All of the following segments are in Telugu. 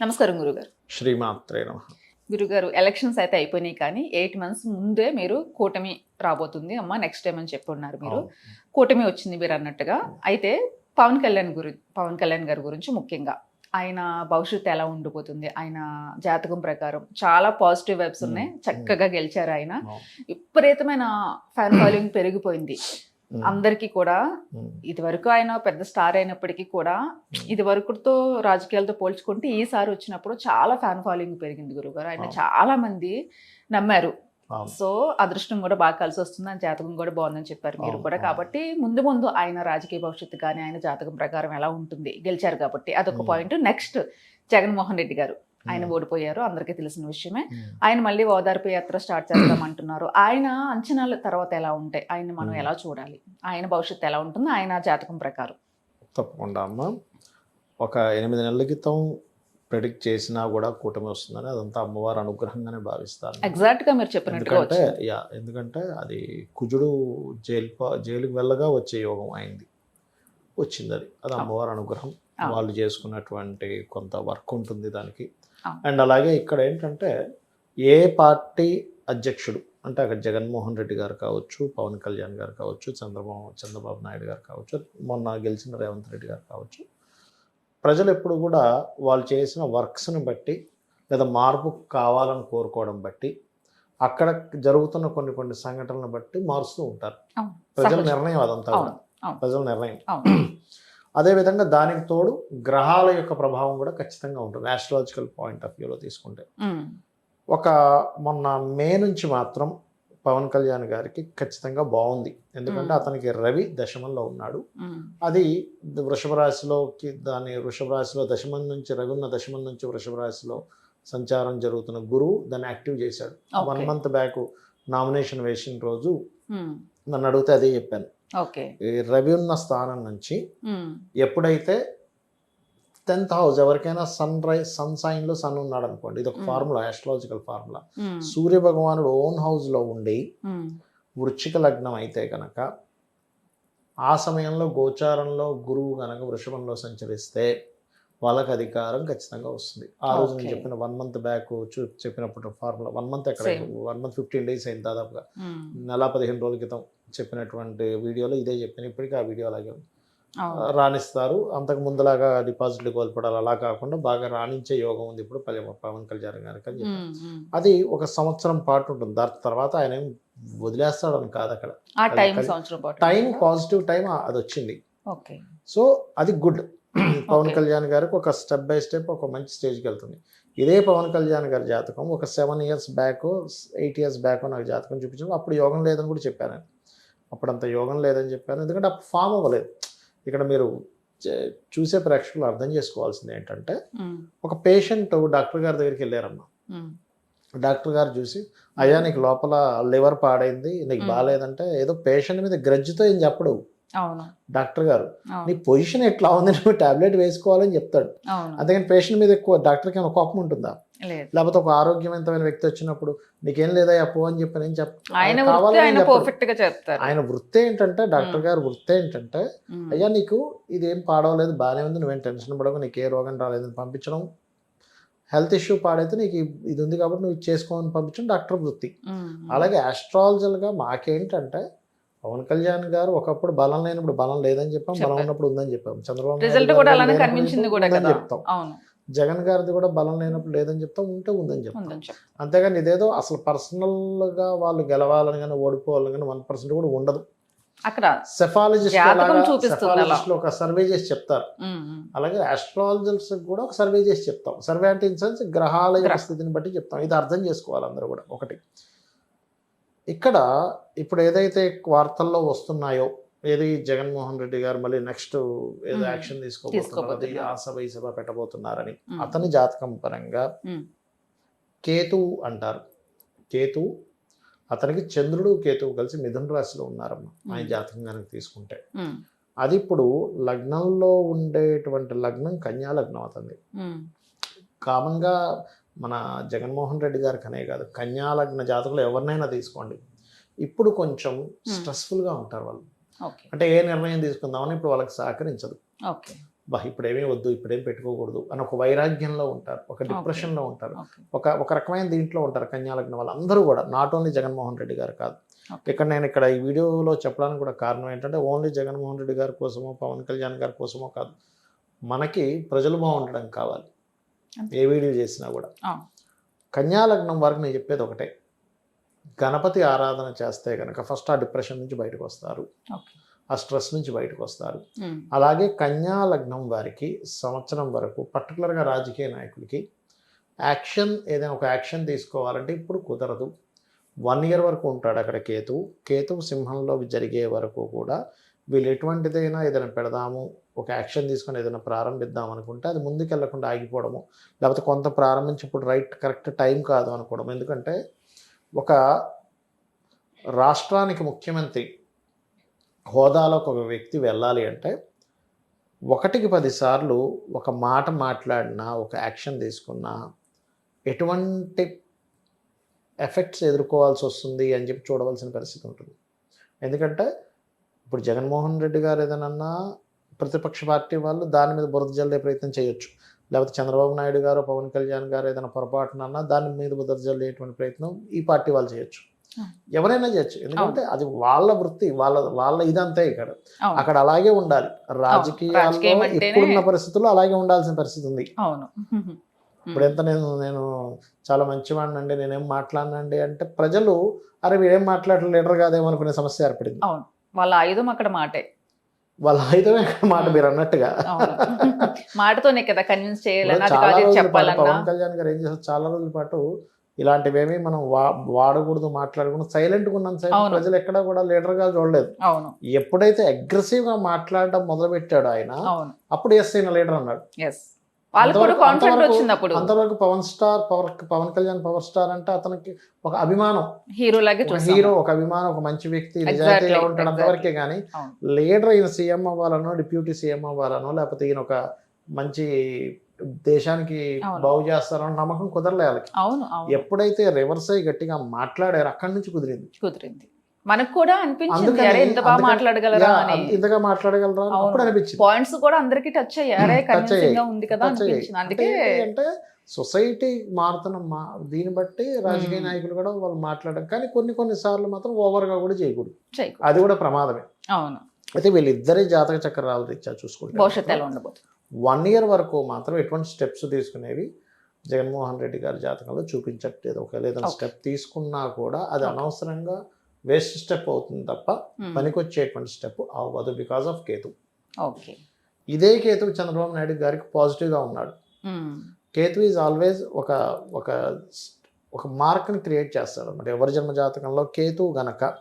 నమస్కారం గురుగారు. శ్రీమాత్రే నమః. గురుగారు, ఎలక్షన్స్ అయితే అయిపోయినాయి కానీ 8 మంత్స్ ముందే మీరు కూటమి రాబోతుంది అమ్మ నెక్స్ట్ టైం అని చెప్పున్నారు మీరు. అవును. కూటమి వచ్చింది మీరు అన్నట్టుగా. అయితే పవన్ కళ్యాణ్ గారి గురించి ముఖ్యంగా ఆయన భవిష్యత్తు ఎలా ఉండిపోతుంది, ఆయన జాతకం ప్రకారం చాలా పాజిటివ్ వైబ్స్ ఉన్నాయి. చక్కగా గెలిచారు ఆయన. అవును. విపరీతమైన ఫ్యాన్ ఫాలోయింగ్ పెరిగిపోయింది ఉమ్. అందరికీ కూడా. ఉమ్. ఇది వరకు ఆయన పెద్ద స్టార్ అయినప్పటికీ కూడా ఇది వరకుతో రాజకీయాలతో పోల్చుకుంటే ఈసారి వచ్చినప్పుడు చాలా ఫ్యాన్ ఫాలోయింగ్ పెరిగింది గురుగారు. ఆయన చాలా మంది నమ్మారు. అవును. సో అదృష్టం కూడా బాగా కలిసి వస్తుంది, ఆయన జాతకం కూడా బాగుందని చెప్పారు మీరు అవును, కూడా. అవును. కాబట్టి ముందు ముందు ఆయన రాజకీయ భవిష్యత్తు కానీ ఆయన జాతకం ప్రకారం ఎలా ఉంటుంది, గెలిచారు కాబట్టి అదొక పాయింట్. నెక్స్ట్ జగన్మోహన్ రెడ్డి గారు ఆయన ఓడిపోయారు, అందరికీ తెలిసిన విషయమే. ఆయన మళ్ళీ ఓదార్పు యాత్ర స్టార్ట్ చేద్దామంటున్నారు. ఆయన అంచనాల తర్వాత ఎలా ఉంటాయి, ఆయన మనం ఎలా చూడాలి, ఆయన భవిష్యత్తు ఎలా ఉంటుంది ఆయన జాతకం ప్రకారం? తప్పకుండా అమ్మ. ఒక 8 నెలల క్రితం ప్రెడిక్ట్ చేసినా కూడా కూటమి వస్తుందని అదంతా అమ్మవారి అనుగ్రహంగానే భావిస్తాను. ఎగ్జాక్ట్ గా మీరు చెప్పినట్టుగా ఎందుకంటే అది కుజుడు జైలుకి వెళ్ళగా వచ్చే యోగం అయింది, వచ్చింది. అది అమ్మవారి అనుగ్రహం. వాళ్ళు చేసుకున్నటువంటి కొంత వర్క్ ఉంటుంది దానికి. అండ్ అలాగే ఇక్కడ ఏంటంటే ఏ పార్టీ అధ్యక్షుడు అంటే అక్కడ జగన్మోహన్ రెడ్డి గారు కావచ్చు, పవన్ కళ్యాణ్ గారు కావచ్చు, చంద్రబాబు నాయుడు గారు కావచ్చు, మొన్న గెలిచిన రేవంత్ రెడ్డి గారు కావచ్చు, ప్రజలు ఎప్పుడు కూడా వాళ్ళు చేసిన వర్క్స్ని బట్టి లేదా మార్పు కావాలని కోరుకోవడం బట్టి అక్కడ జరుగుతున్న కొన్ని సంఘటనలను బట్టి మారుస్తూ ఉంటారు. ప్రజల నిర్ణయం అదంతా కూడా, ప్రజల నిర్ణయం. అదేవిధంగా దానికి తోడు గ్రహాల యొక్క ప్రభావం కూడా ఖచ్చితంగా ఉంటుంది. ఆస్ట్రాలజికల్ పాయింట్ ఆఫ్ వ్యూలో తీసుకుంటే ఒక మొన్న మే నుంచి మాత్రం పవన్ కళ్యాణ్ గారికి ఖచ్చితంగా బాగుంది. ఎందుకంటే అతనికి రవి దశమంలో ఉన్నాడు. అది వృషభ రాశిలో దశమం నుంచి రవి ఉన్న దశమం నుంచి వృషభ రాశిలో సంచారం జరుగుతున్న గురువు దాన్ని యాక్టివ్ చేశాడు. 1 month బ్యాక్ నామినేషన్ వేసిన రోజు నన్ను అడిగితే అదే చెప్పాను. రవి ఉన్న స్థానం నుంచి ఎప్పుడైతే 10th హౌస్, ఎవరికైనా సన్ సైన్ లో సన్ ఉన్నాడు అనుకోండి, ఇది ఒక ఫార్ములా, ఆస్ట్రాలజికల్ ఫార్ములా. సూర్య భగవానుడు ఓన్ హౌస్ లో ఉండి వృశ్చిక లగ్నం అయితే కనుక ఆ సమయంలో గోచారంలో గురువు కనుక వృషభంలో సంచరిస్తే వాళ్ళకి అధికారం ఖచ్చితంగా వస్తుంది. ఆ రోజు నేను చెప్పిన 1 month బ్యాక్ చెప్పినప్పుడు ఫార్ములా 1 month ఎక్కడ 1 month 15 days అయింది, దాదాపుగా నెల 15 రోజుల క్రితం చెప్పినటువంటి వీడియోలో ఇదే చెప్పాను. ఇప్పటికీ ఆ వీడియో అలాగే ఉంది. రాణిస్తారు. అంతకు ముందులాగా డిపాజిట్లు కోల్పోవడాలు అలా కాకుండా బాగా రాణించే యోగం ఉంది ఇప్పుడు పవన్ కళ్యాణ్ గారికి అని చెప్పారు. అది 1 సంవత్సరం పాటు ఉంటుంది. దాని తర్వాత ఆయన ఏం వదిలేస్తాడని కాదు, అక్కడ టైం, పాజిటివ్ టైం అది వచ్చింది. సో అది గుడ్. పవన్ కళ్యాణ్ గారికి ఒక స్టెప్ బై స్టెప్ ఒక మంచి స్టేజ్కి వెళ్తుంది. ఇదే పవన్ కళ్యాణ్ గారి జాతకం ఒక 7 years బ్యాక్ 8 years బ్యాక్ నాకు జాతకం చూపించాను. అప్పుడు యోగం లేదని కూడా చెప్పాను. అప్పుడు అంత యోగం లేదని చెప్పాను, ఎందుకంటే అప్పుడు ఫామ్ అవ్వలేదు. ఇక్కడ మీరు చూసే ప్రేక్షకులు అర్థం చేసుకోవాల్సింది ఏంటంటే, ఒక పేషెంట్ డాక్టర్ గారి దగ్గరికి వెళ్ళారమ్మా. డాక్టర్ గారు చూసి, అయ్యా నీకు లోపల లివర్ పాడైంది, నీకు బాగాలేదంటే ఏదో పేషెంట్ మీద గ్రడ్జ్తో ఏం చెప్పడు డాక్టర్ గారు. నీ పొజిషన్ ఎట్లా ఉంది, నువ్వు టాబ్లెట్ వేసుకోవాలని చెప్తాడు. అంతేగాని పేషెంట్ మీద ఎక్కువ డాక్టర్కి ఏమైనా కోపం ఉంటుందా? లేకపోతే ఒక ఆరోగ్యవంతమైన వ్యక్తి వచ్చినప్పుడు నీకేం లేదా అప్పు అని చెప్పి నేను ఆయన వృత్తి ఏంటంటే, డాక్టర్ గారు వృత్తి ఏంటంటే, అయ్యా నీకు ఇదేం పాడవలేదు, బాగానే ఉంది, నువ్వేం టెన్షన్ పడవు, నీకు ఏ రోగం రాలేదని పంపించడం, హెల్త్ ఇష్యూ పాడైతే నీకు ఇది ఉంది కాబట్టి నువ్వు చేసుకోమని పంపించడం డాక్టర్ వృత్తి. అలాగే ఆస్ట్రాలజల్గా మాకేంటంటే, పవన్ కళ్యాణ్ గారు ఒకప్పుడు బలం లేనప్పుడు బలం లేదని చెప్పాం, బలం ఉన్నప్పుడు ఉందని చెప్పాం. చంద్రబాబు నాయుడు చెప్తాం. జగన్ గారిది కూడా బలం లేనప్పుడు లేదని చెప్తాం, ఉంటే ఉందని చెప్తాం. అంతేగాని ఇదేదో అసలు పర్సనల్గా వాళ్ళు గెలవాలని కానీ ఓడిపోవాలని కానీ 1% కూడా ఉండదు. అక్కడ సెఫాలజిస్టులు ఒక సర్వే చేసి చెప్తారు. అలాగే ఆస్ట్రాలజర్స్ కూడా ఒక సర్వే చేసి చెప్తాం. సర్వే అంటే ఇన్ సెన్స్ గ్రహాల యొక్క స్థితిని బట్టి చెప్తాం. ఇది అర్థం చేసుకోవాలి అందరూ కూడా. ఒకటి ఇక్కడ ఇప్పుడు ఏదైతే వార్తల్లో వస్తున్నాయో, ఏది జగన్మోహన్ రెడ్డి గారు మళ్ళీ నెక్స్ట్ ఏదో యాక్షన్ తీసుకోబోతున్నారు, ఆ సభ ఈ సభ పెట్టబోతున్నారని, అతని జాతకం పరంగా కేతువు అంటారు. కేతువు అతనికి చంద్రుడు కేతువు కలిసి మిథున రాశిలో ఉన్నారమ్మా. ఆయన జాతకం కనుక తీసుకుంటే అది ఇప్పుడు లగ్నంలో ఉండేటువంటి లగ్నం కన్యా లగ్నం అతనిది. కామన్గా మన జగన్మోహన్ రెడ్డి గారికి అనే కాదు, కన్యా లగ్న జాతకులు ఎవరినైనా తీసుకోండి, ఇప్పుడు కొంచెం స్ట్రెస్ఫుల్గా ఉంటారు వాళ్ళు. అంటే ఏ నిర్ణయం తీసుకుందామని ఇప్పుడు వాళ్ళకి సహకరించదు. ఇప్పుడేమీ వద్దు, ఇప్పుడేం పెట్టుకోకూడదు అని ఒక వైరాగ్యంలో ఉంటారు, ఒక డిప్రెషన్లో ఉంటారు, ఒక రకమైన దీంట్లో ఉంటారు కన్యాలగ్నం వాళ్ళు అందరూ కూడా. నాట్ ఓన్లీ జగన్మోహన్ రెడ్డి గారు కాదు. ఇక్కడ ఈ వీడియోలో చెప్పడానికి కూడా కారణం ఏంటంటే ఓన్లీ జగన్మోహన్ రెడ్డి గారి కోసమో పవన్ కళ్యాణ్ గారి కోసమో కాదు, మనకి ప్రజలు బాగుండడం కావాలి ఏ వీడియో చేసినా కూడా. కన్యాలగ్నం వరకు నేను చెప్పేది ఒకటే, గణపతి ఆరాధన చేస్తే కనుక ఫస్ట్ ఆ డిప్రెషన్ నుంచి బయటకు వస్తారు, ఆ స్ట్రెస్ నుంచి బయటకు వస్తారు. అలాగే కన్యా లగ్నం వారికి సంవత్సరం వరకు పర్టికులర్గా రాజకీయ నాయకులకి ఏదైనా ఒక యాక్షన్ తీసుకోవాలంటే ఇప్పుడు కుదరదు. 1 year వరకు ఉంటాడు అక్కడ కేతువు సింహంలో జరిగే వరకు కూడా వీళ్ళు ఎటువంటిదైనా ఏదైనా పెడదాము, ఒక యాక్షన్ తీసుకొని ఏదైనా ప్రారంభిద్దాం అనుకుంటే అది ముందుకెళ్లకుండా ఆగిపోవడము, లేకపోతే కొంత ప్రారంభించి ఇప్పుడు కరెక్ట్ టైం కాదు అనుకోవడం. ఎందుకంటే ఒక రాష్ట్రానికి ముఖ్యమంత్రి హోదాలో ఒక వ్యక్తి వెళ్ళాలి అంటే 1కి 10 సార్లు ఒక మాట మాట్లాడినా, ఒక యాక్షన్ తీసుకున్నా ఎటువంటి ఎఫెక్ట్స్ ఎదుర్కోవాల్సి వస్తుంది అని చెప్పి చూడవలసిన పరిస్థితి ఉంటుంది. ఎందుకంటే ఇప్పుడు జగన్మోహన్ రెడ్డి గారు ఏదైనా ప్రతిపక్ష పార్టీ వాళ్ళు దాని మీద బురద జల్లే ప్రయత్నం చేయొచ్చు, లేకపోతే చంద్రబాబు నాయుడు గారు పవన్ కళ్యాణ్ గారు ఏదైనా పొరపాటునన్నా దాని మీద బురద జల్లేటువంటి ప్రయత్నం ఈ పార్టీ వాళ్ళు చేయొచ్చు, ఎవరైనా చేయొచ్చు. ఎందుకంటే అది వాళ్ళ వృత్తి, వాళ్ళ ఇదంతే. అక్కడ అలాగే ఉండాలి. రాజకీయాల్లో ఇప్పుడున్న పరిస్థితుల్లో అలాగే ఉండాల్సిన పరిస్థితి ఉంది. ఇప్పుడు ఎంత నేను చాలా మంచివాడిని అండి, నేనేం మాట్లాడినండి అంటే ప్రజలు అరే వీడేం మాట్లాడలేదు లీడర్ కాదేమో అనుకునే సమస్య ఏర్పడింది. వాళ్ళ ఆయుధం అక్కడ మాటే, వాళ్ళ ఆయుధమే మాట మీరు అన్నట్టుగా. మాటతోనే కదా కన్విన్స్ చేయాలి. పవన్ కళ్యాణ్ గారు ఏం చేస్తారు, చాలా రోజుల పాటు ఇలాంటివేమీ మనం వాడకూడదు, మాట్లాడకూడదు, సైలెంట్గా ఉన్నాం. ప్రజలు ఎక్కడ కూడా లీడర్ గా చూడలేదు. ఎప్పుడైతే అగ్రెసివ్ గా మాట్లాడడం మొదలు పెట్టాడు ఆయన, అప్పుడు ఎస్ అయిన లీడర్ అన్నాడు. అంతవరకు పవన్ కళ్యాణ్ పవర్ స్టార్ అంటే అతనికి ఒక అభిమానం, హీరో ఒక అభిమానం, ఒక మంచి వ్యక్తి, నిజాయితీగా ఉంటాడు అంతవరకే. కానీ లీడర్ ఈయన సీఎం అవ్వాలనో, డిప్యూటీ సీఎం అవ్వాలనో, లేకపోతే ఈయన ఒక మంచి దేశానికి బాగు చేస్తారని నమ్మకం కుదరలేదు. ఎప్పుడైతే రివర్స్ అయ్యి గట్టిగా మాట్లాడారు అక్కడి నుంచి కుదిరింది. మనకు కూడా అనిపించింది అరే ఇంత బాగా మాట్లాడగలరా అని, ఇంతగా మాట్లాడగలరా అప్పుడు అనిపించింది. పాయింట్స్ కూడా అందరికి టచ్ అయ్యారే, కన్విన్సింగ్ ఉంది కదా అనిపించింది. అందుకే అంటే సొసైటీ మారుతున్న దీన్ని బట్టి రాజకీయ నాయకులు కూడా వాళ్ళు మాట్లాడడం, కానీ కొన్ని సార్లు మాత్రం ఓవర్ గా కూడా చేయకూడదు, అది కూడా ప్రమాదమే. అయితే వీళ్ళిద్దరి జాతక చక్రాలు రీత్యా చూసుకుంటే భవిష్యత్తు ఎలా ఉండబోతుంది. 1 year వరకు మాత్రం ఎటువంటి స్టెప్స్ తీసుకునేవి జగన్మోహన్ రెడ్డి గారి జాతకంలో చూపించట్లేదు. ఒకవేళ ఏదైనా స్టెప్ తీసుకున్నా కూడా అది అనవసరంగా వేస్ట్ స్టెప్ అవుతుంది తప్ప పనికొచ్చేటువంటి స్టెప్ అవ్వదు, బికాస్ ఆఫ్ కేతు. ఇదే కేతు చంద్రబాబు నాయుడు గారికి పాజిటివ్గా ఉన్నాడు. కేతు ఈజ్ ఆల్వేస్ ఒక మార్క్ని క్రియేట్ చేస్తాడు అన్నమాట. ఎవరి జన్మ జాతకంలో కేతు గనక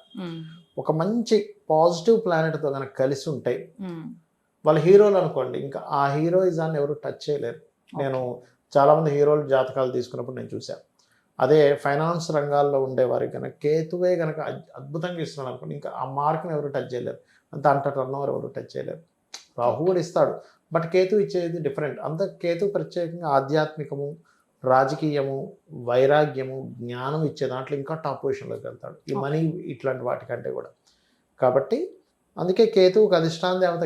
ఒక మంచి పాజిటివ్ ప్లానెట్తో గనక కలిసి ఉంటే వాళ్ళ హీరోలు అనుకోండి, ఇంకా ఆ హీరోయిజాన్ని ఎవరు టచ్ చేయలేరు. నేను చాలామంది హీరోలు జాతకాలు తీసుకున్నప్పుడు నేను చూశాను. అదే ఫైనాన్స్ రంగాల్లో ఉండేవారికి కనుక కేతువే కనుక అద్భుతంగా ఇస్తున్నాడు అనుకోండి, ఇంకా ఆ మార్క్ని ఎవరు టచ్ చేయలేరు, అంత టర్న్ ఓవర్ ఎవరు టచ్ చేయలేరు. రాహు కూడా ఇస్తాడు, బట్ కేతు ఇచ్చేది డిఫరెంట్. అంత కేతు ప్రత్యేకంగా ఆధ్యాత్మికము, రాజకీయము, వైరాగ్యము, జ్ఞానం ఇచ్చే దాంట్లో ఇంకా టాప్ పొజిషన్లోకి వెళ్తాడు, ఈ మనీ ఇట్లాంటి వాటికంటే కూడా. కాబట్టి అందుకే కేతువుకి అధిష్టాన దేవత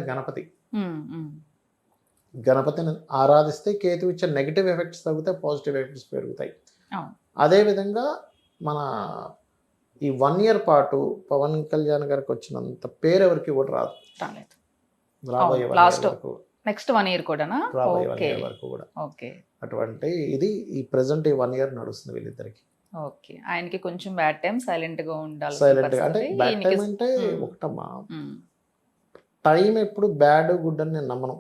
గణపతిని ఆరాధిస్తే కేతు ఇచ్చే నెగిటివ్ ఎఫెక్ట్స్ తగ్గుతాయి, పాజిటివ్ ఎఫెక్ట్స్ పెరుగుతాయి. అదేవిధంగా మన ఈ 1 year పాటు పవన్ కళ్యాణ్ గారికి వచ్చినంత పేరు ఎవరికి కూడా రాదు, రాబోయే నెక్స్ట్ 1 year కూడా రాబోయే 1 year వరకు కూడా. అటువంటి ఇది ఈ ప్రెసెంట్ ఈ 1 year నడుస్తుంది వీళ్ళిద్దరికి. ఆయనకి కొంచెం బ్యాడ్ టైం, సైలెంట్ గా ఉండాలి. సైలెంట్ గా అంటే బ్యాడ్ టైం అంటే ఒకటమ్మా, టైం ఎప్పుడు బ్యాడ్ గుడ్ అని నేను నమ్మను.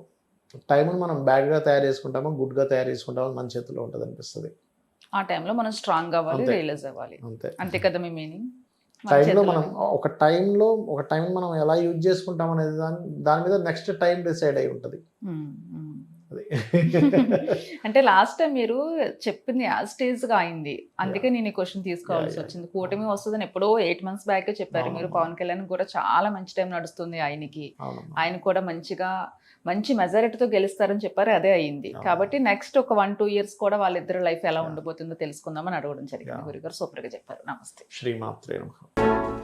టైంని మనం బ్యాడ్గా తయారు చేసుకుంటామో గుడ్గా తయారు చేసుకుంటామో మన చేతిలో ఉంటుంది అనిపిస్తుంది. ఆ టైంలో మనం స్ట్రాంగ్ అవ్వాలి, రియలైజ్ అవ్వాలి, అంతే కదా మీ మీనింగ్. టైంలో మనం ఒక టైం మనం ఎలా యూజ్ చేసుకుంటాం అనేది దాని మీద నెక్స్ట్ టైం డిసైడ్ అయి ఉంటుంది. అంటే లాస్ట్ టైం మీరు చెప్పింది ఆ స్టేజ్ గా అయింది, అందుకే నేను ఈ క్వశ్చన్ తీసుకోవాల్సి వచ్చింది. కూటమి వస్తుందని ఎప్పుడో 8 months బ్యాక్ చెప్పారు మీరు. పవన్ కళ్యాణ్ కూడా చాలా మంచి టైం నడుస్తుంది ఆయనకి, ఆయన కూడా మంచి మెజారిటీతో గెలుస్తారని చెప్పారు, అదే అయింది. కాబట్టి నెక్స్ట్ ఒక 1-2 years కూడా వాళ్ళిద్దరు లైఫ్ ఎలా ఉండబోతుందో తెలుసుకుందామని అడగడం జరిగింది. గురుగారు సూపర్ గా చెప్పారు. నమస్తే. శ్రీమాత్రే నమః.